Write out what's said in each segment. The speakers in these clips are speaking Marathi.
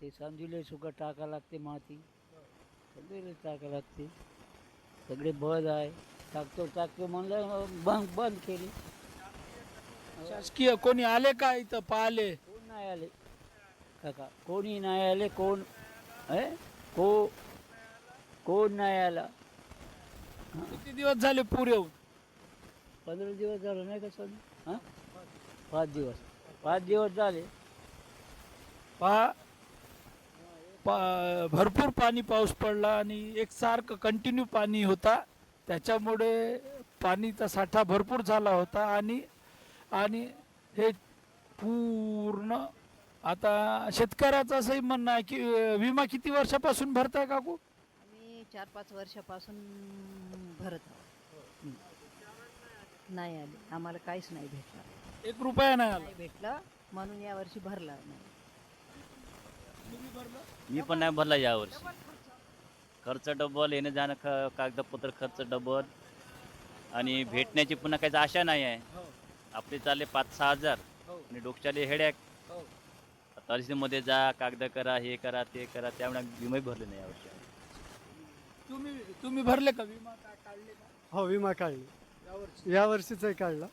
ते सांजुले सुका टाका लागते माती सगळे टाका लागते सगळे बंद आहे टाकतो म्हणलं बंद बंद केली शासकीय कोणी आले का इथं पाहिले? कोण नाही आले काका कोणी नाही आले कोण आहे को कोण नाही आला किती दिवस झाले पूर येऊन? 15 दिवस झालं नाही का सर हां 5 दिवस झाले पहा भरपूर पाऊस पडला आणि एकसारखं कंटिन्यू पाणी होता त्याच्यामुळे पाणीचा साठा भरपूर झाला होता आणि आणि हे पूर्ण आता शेतकऱ्याचं असंही म्हणणं आहे की विमा किती वर्षापासून भरताय काकू? आम्ही 4-5 वर्षापासून भरत आहोत. नाही आले आम्हाला काहीच नाही भेटलं 1 रुपया नाही आला. नाही भेटलं म्हणून यावर्षी भरला नाही. मी पण नाही भरला यावर्षी खर्च डबल येणं जाणं कागदपत्र खर्च डबल आणि भेटण्याची पुन्हा काहीच आशा नाही आहे आपले चालले 5-6 हजार आणि डोक्याले हेड्याक तहसीलमध्ये जा कागद करा हे करा ते करा त्यामुळे विमा भरले नाही यावर्षी तुम्ही भरले का विमा काढले का हो विमा काढली यावर्षी? यावर्षीचाही काढला.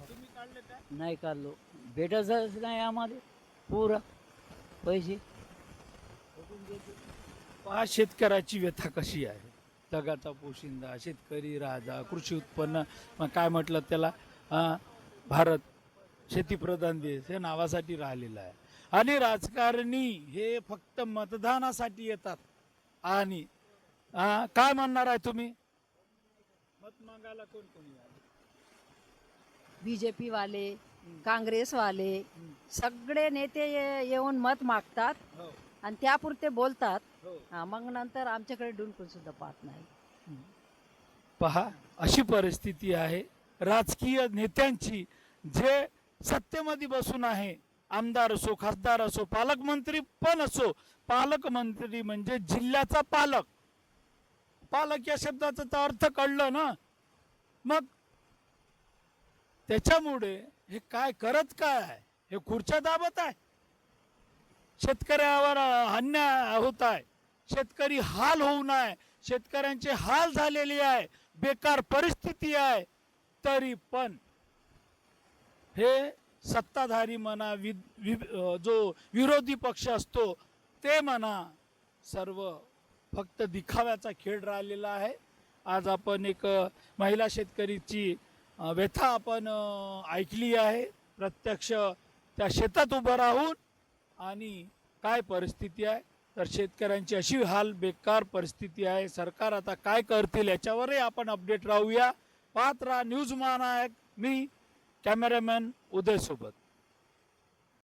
तुम्ही काढले का? नाही काढलो भेटतच नाही आम्हाला पुरा पैसे पहा शेतकऱ्याची व्यथा कशी आहे. जगाचा पोशिंदा शेतकरी राजा कृषी उत्पन्न मग काय म्हटलं त्याला भारत शेतीप्रधान देश हे नावासाठी राहिलेला आहे आणि राजकारणी हे फक्त मतदानासाठी येतात आणि काय म्हणणार आहे तुम्ही? मत मागायला कोण कोणी आले? BJP वाले काँग्रेस वाले सगळे नेते येऊन मत मागतात हो, आणि त्यापुरते बोलतात. हो. मग नंतर आमच्याकडे डुलकून सुद्धा पाहत नाही. पहा अशी परिस्थिती आहे राजकीय नेत्यांची जे सत्तेमध्ये बसून आहे आमदार असो खासदार असो पालकमंत्री पण असो. पालकमंत्री म्हणजे जिल्ह्याचा पालक. पालक या शब्दाचा तर अर्थ कळलं ना. मग त्याच्यामुळे हे काय करत काय आहे? हे खुर्च्या दाबत आहे शेतकऱ्यावर अन्याय होत आहे शेतकरी हाल होऊ नये शेतकऱ्यांचे हाल झालेले आहे बेकार परिस्थिती आहे तरी पण हे सत्ताधारी म्हणा जो विरोधी पक्ष असतो ते म्हणा सर्व फक्त दिखाव्याचा खेळ राहिलेला आहे. आज आपण एक महिला शेतकरीची व्यथा आपण ऐकली आहे प्रत्यक्ष त्या शेतात उभं राहून आणि काय परिस्थिती आहे तर शेतकऱ्यांची अशी हाल बेकार परिस्थिती आहे. सरकार आता काय करतील याच्यावरही आपण अपडेट राहूया. पाहत राहा न्यूज महानायक. मी कॅमेरामॅन उदय सोबत.